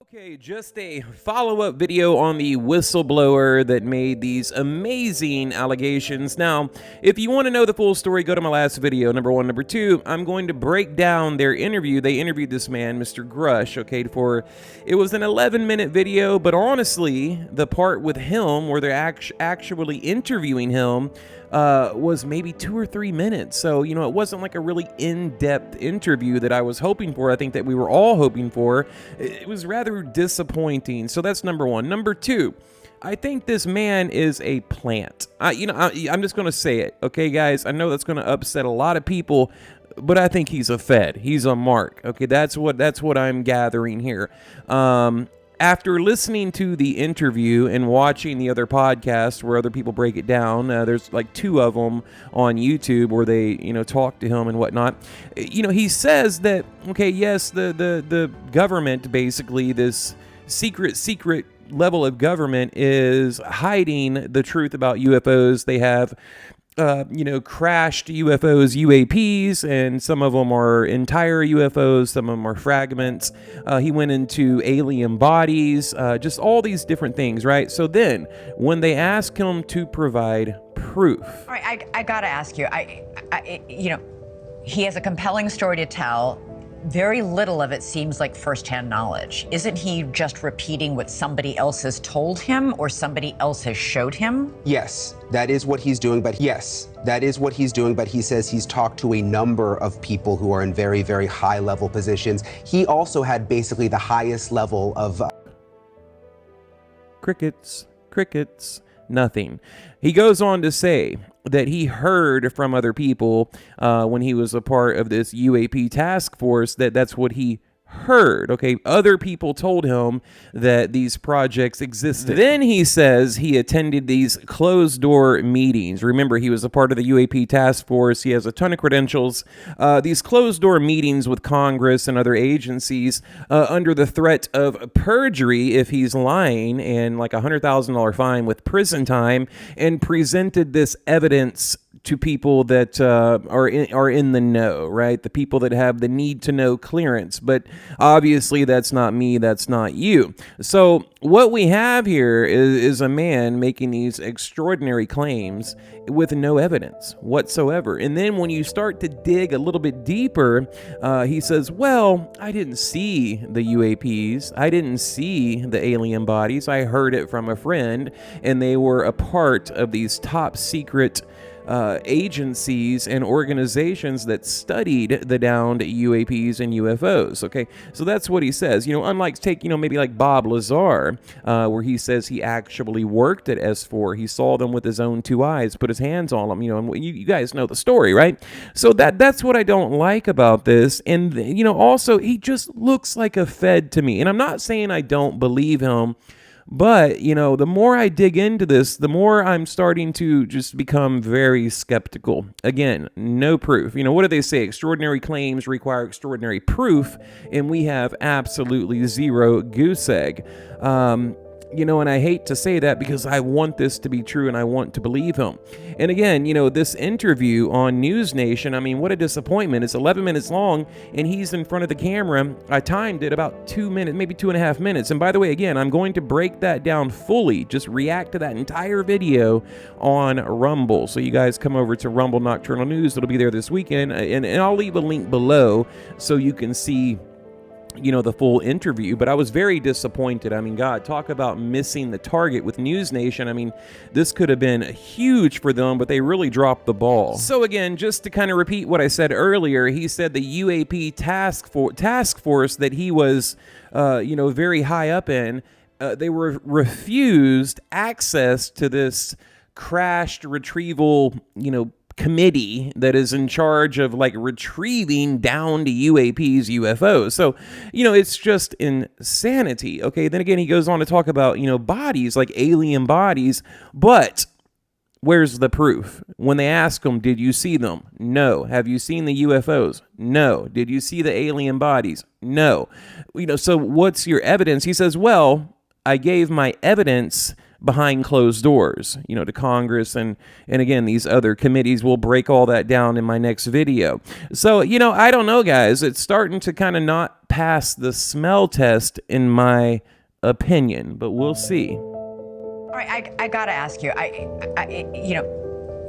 Okay, just a follow-up video on the whistleblower that made these amazing allegations. Now, if you want to know the full story, go to my last video, number one. Number two, I'm going to break down their interview. They interviewed this man, Mr. Grusch, okay, it was an 11-minute video, but honestly, the part with him where they're actually interviewing him was maybe 2 or 3 minutes. So, it wasn't like a really in-depth interview that I was hoping for. I think that we were all hoping for. It was rather disappointing. So that's number one. Number two, I think this man is a plant. I'm just going to say it. Okay, guys, I know that's going to upset a lot of people, but I think he's a Fed. He's a mark. Okay, that's what I'm gathering here. After listening to the interview and watching the other podcasts where other people break it down, there's like 2 of them on YouTube where they, talk to him and whatnot. He says that, okay, yes, the government, basically this secret level of government, is hiding the truth about UFOs. They have crashed UFOs, UAPs, and some of them are entire UFOs, some of them are fragments. He went into alien bodies, just all these different things, right? So then, when they ask him to provide proof. All right, I gotta ask you, he has a compelling story to tell. Very little of it seems like firsthand knowledge. Isn't he just repeating what somebody else has told him or somebody else has showed him? Yes, that is what he's doing. But he says he's talked to a number of people who are in very, very high level positions. He also had basically the highest level of Crickets, nothing. He goes on to say that he heard from other people when he was a part of this UAP task force that's what he heard. Okay, other people told him that these projects existed. Then he says he attended these closed door meetings. Remember, he was a part of the UAP task force. He has a ton of credentials. These closed door meetings with Congress and other agencies under the threat of perjury if he's lying, and like $100,000 fine with prison time, and presented this evidence to people that are in the know, right? The people that have the need to know clearance. But obviously that's not me, that's not you. So what we have here is a man making these extraordinary claims with no evidence whatsoever. And then when you start to dig a little bit deeper, he says, well, I didn't see the UAPs. I didn't see the alien bodies. I heard it from a friend, and they were a part of these top secret agencies and organizations that studied the downed UAPs and UFOs. Okay, so that's what he says. Unlike maybe like Bob Lazar, where he says he actually worked at S4. He saw them with his own 2 eyes, put his hands on them. And you guys know the story, right? So that's what I don't like about this. And also he just looks like a Fed to me. And I'm not saying I don't believe him, but, the more I dig into this, the more I'm starting to just become very skeptical. Again, no proof. What do they say? Extraordinary claims require extraordinary proof, and we have absolutely zero goose egg. And I hate to say that because I want this to be true and I want to believe him. And again, this interview on NewsNation, what a disappointment. It's 11 minutes long and he's in front of the camera. I timed it about 2 minutes, maybe 2.5 minutes. And by the way, again, I'm going to break that down fully, just react to that entire video on Rumble. So you guys come over to Rumble Nocturnal News. It'll be there this weekend. And I'll leave a link below so you can see the full interview. But I was very disappointed. God, talk about missing the target with NewsNation. This could have been huge for them, but they really dropped the ball. So again, just to kind of repeat what I said earlier, he said the UAP task force that he was, very high up in, they were refused access to this crashed retrieval, committee that is in charge of retrieving down to UAPs, UFOs. So, it's just insanity. Okay, then again, he goes on to talk about, bodies, like alien bodies, but where's the proof? When they ask him, did you see them? No. Have you seen the UFOs? No. Did you see the alien bodies? No. So what's your evidence? He says, well, I gave my evidence behind closed doors, to Congress and again, these other committees. We'll break all that down in my next video. So, I don't know, guys. It's starting to kind of not pass the smell test in my opinion, but we'll see. All right, I gotta ask you,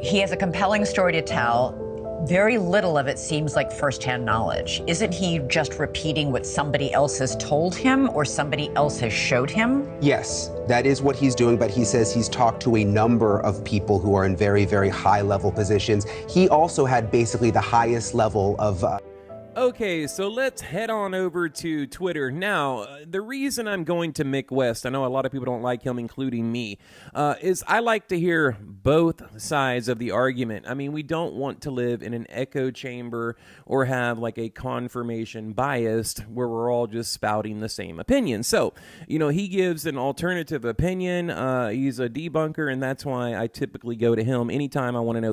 he has a compelling story to tell. Very little of it seems like firsthand knowledge. Isn't he just repeating what somebody else has told him or somebody else has showed him? Yes, that is what he's doing, but he says he's talked to a number of people who are in very, very high level positions. He also had basically the highest level of Okay, so let's head on over to Twitter. Now, the reason I'm going to Mick West, I know a lot of people don't like him, including me, is I like to hear both sides of the argument. I mean, we don't want to live in an echo chamber or have like a confirmation bias where we're all just spouting the same opinion. So, he gives an alternative opinion. He's a debunker, and that's why I typically go to him anytime I want to know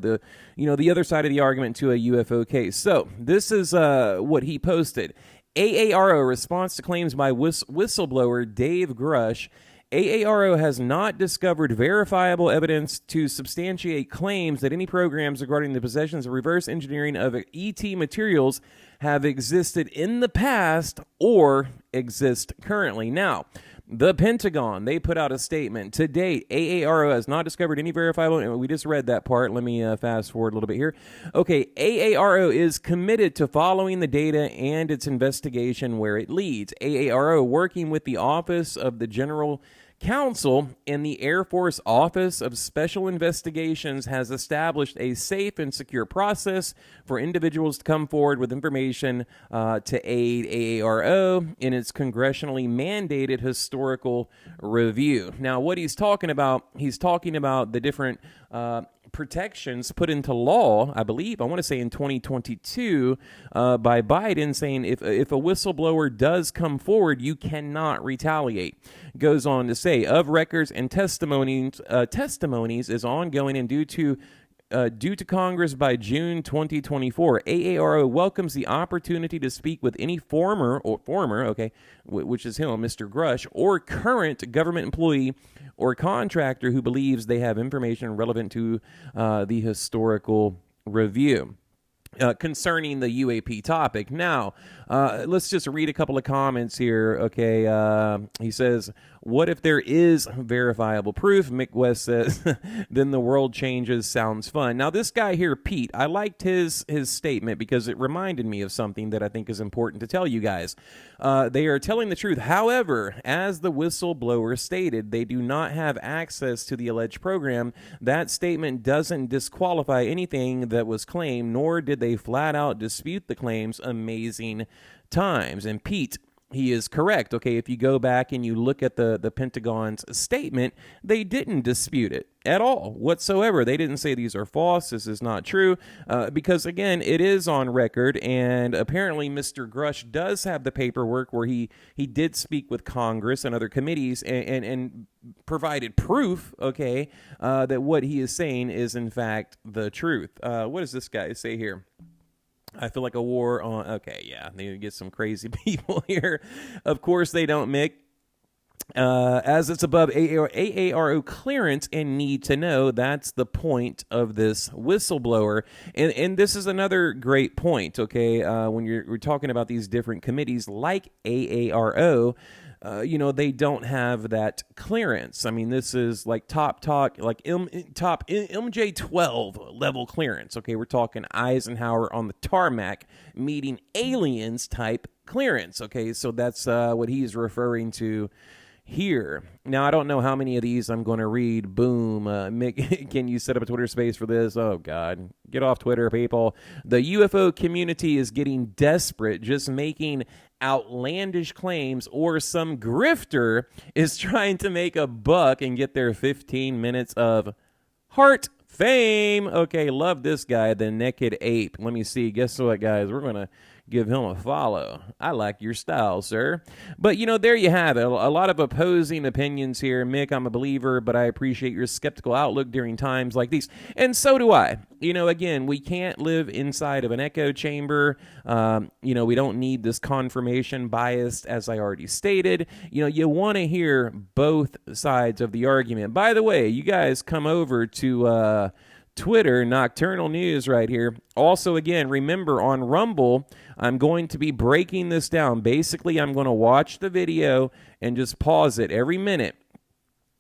the other side of the argument to a UFO case. So, this is what he posted. AARO response to claims by whistleblower Dave Grusch. AARO has not discovered verifiable evidence to substantiate claims that any programs regarding the possessions of reverse engineering of ET materials have existed in the past or exist currently. Now, the Pentagon, they put out a statement. To date, AARO has not discovered any verifiable, and we just read that part. Let me fast forward a little bit here. Okay, AARO is committed to following the data and its investigation where it leads. AARO, working with the Office of the General Counsel and the Air Force Office of Special Investigations, has established a safe and secure process for individuals to come forward with information to aid AARO in its congressionally mandated historical review. Now, what he's talking about the different protections put into law, I want to say in 2022, by Biden, saying if a whistleblower does come forward, you cannot retaliate. Goes on to say, of records and testimonies is ongoing and due to Congress by June 2024. AARO welcomes the opportunity to speak with any former, which is him, Mr. Grusch, or current government employee or contractor who believes they have information relevant to the historical review. Concerning the UAP topic. Now, let's just read a couple of comments here. Okay, he says, what if there is verifiable proof? Mick West says, then the world changes. Sounds fun. Now, this guy here, Pete, I liked his statement because it reminded me of something that I think is important to tell you guys. They are telling the truth. However, as the whistleblower stated, they do not have access to the alleged program. That statement doesn't disqualify anything that was claimed, nor did they flat out dispute the claims. Amazing times. And Pete, he is correct. Okay, if you go back and you look at the Pentagon's statement, they didn't dispute it at all whatsoever. They didn't say these are false, this is not true, because again, it is on record, and apparently Mr. Grusch does have the paperwork where he did speak with Congress and other committees and provided proof, okay, that what he is saying is in fact the truth. What does this guy say here? I feel like a war on... Okay, yeah, they get some crazy people here. Of course they don't, Mick. As it's above AARO clearance and need to know, that's the point of this whistleblower. And this is another great point, okay? When we're talking about these different committees like AARO, they don't have that clearance. I mean, this is like top MJ-12 level clearance. Okay, we're talking Eisenhower on the tarmac meeting aliens type clearance. Okay, so that's what he's referring to here. Now, I don't know how many of these I'm going to read. Boom. Mick, can you set up a Twitter space for this? Oh, God. Get off Twitter, people. The UFO community is getting desperate, just making outlandish claims, or some grifter is trying to make a buck and get their 15 minutes of heart fame. Okay, love this guy, the Naked Ape. Let me see. Guess what, guys? We're going to give him a follow. I like your style, sir. But, there you have it. A lot of opposing opinions here. Mick, I'm a believer, but I appreciate your skeptical outlook during times like these. And so do I. Again, we can't live inside of an echo chamber. We don't need this confirmation bias, as I already stated. You want to hear both sides of the argument. By the way, you guys come over to Twitter, Nocturnal News right here. Also, again, remember on Rumble, I'm going to be breaking this down. Basically, I'm going to watch the video and just pause it every minute.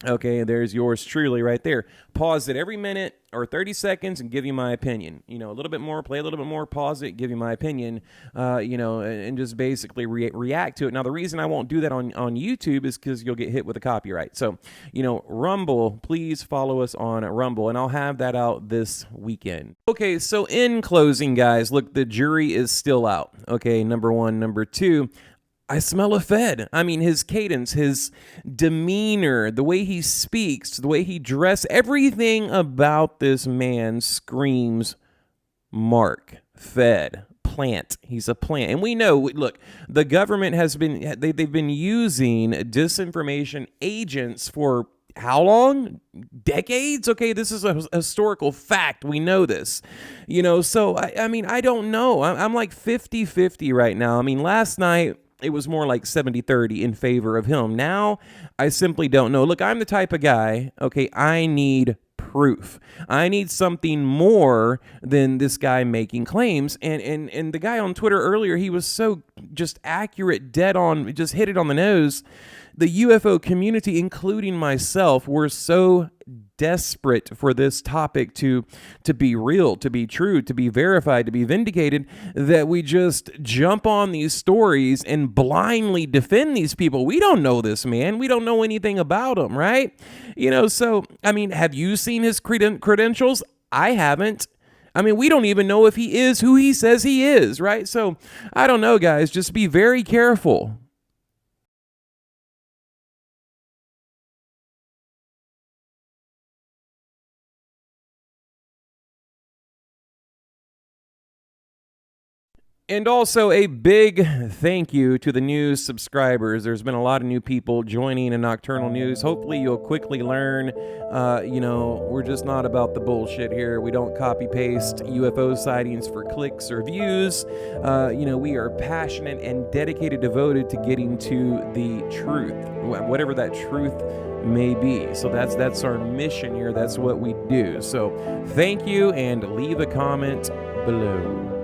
Okay, there's yours truly right there. Pause it every minute or 30 seconds and give you my opinion. A little bit more, play a little bit more, pause it, give you my opinion, and just basically react to it. Now, the reason I won't do that on YouTube is because you'll get hit with a copyright. So, Rumble, please follow us on Rumble, and I'll have that out this weekend. Okay, so in closing, guys, look, the jury is still out. Okay, number one. Number two, I smell a Fed. I mean, his cadence, his demeanor, the way he speaks, the way he dresses, everything about this man screams Mark, Fed, plant. He's a plant. And we know, look, the government has been, they've been using disinformation agents for how long? Decades? Okay, this is a historical fact. We know this. So, I don't know. I'm like 50-50 right now. Last night, it was more like 70-30 in favor of him. Now, I simply don't know. Look, I'm the type of guy, okay, I need proof. I need something more than this guy making claims. And the guy on Twitter earlier, he was so just accurate, dead on, just hit it on the nose. The UFO community, including myself, were so desperate for this topic to be real, to be true, to be verified, to be vindicated, that we just jump on these stories and blindly defend these people. We don't know this man. We don't know anything about him, right? So, have you seen his credentials? I haven't. We don't even know if he is who he says he is, right? So, I don't know, guys. Just be very careful. And also a big thank you to the news subscribers. There's been a lot of new people joining in Nocturnal News. Hopefully you'll quickly learn, we're just not about the bullshit here. We don't copy paste UFO sightings for clicks or views. We are passionate and dedicated, devoted to getting to the truth, whatever that truth may be. So that's our mission here. That's what we do. So thank you, and leave a comment below.